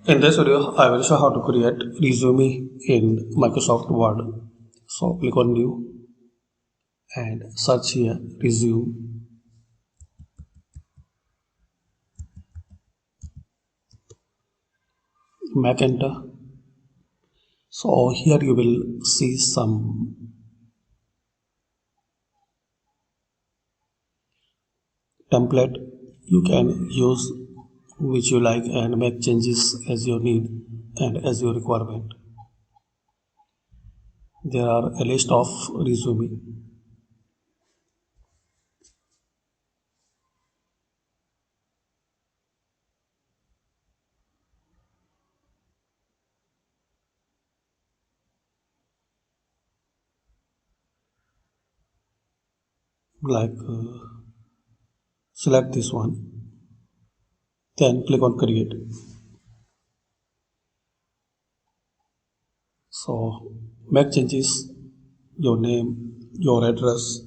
In this video, I will show how to create resume in Microsoft Word. So click on New and search here resume. Make enter. So here you will see some template you can use which you like and make changes as you need and as your requirement. There are a list of resume. Like select this one, then click on create. So make changes, your name, your address,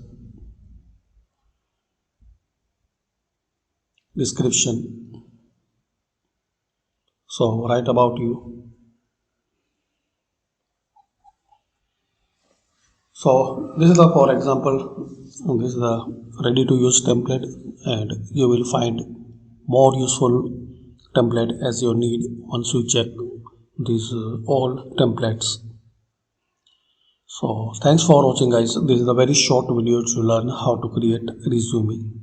description. So write about you. So this is the, for example, this is the ready to use template, and you will find more useful template as you need once you check these all templates. So thanks for watching guys. This is a very short video to learn how to create resume.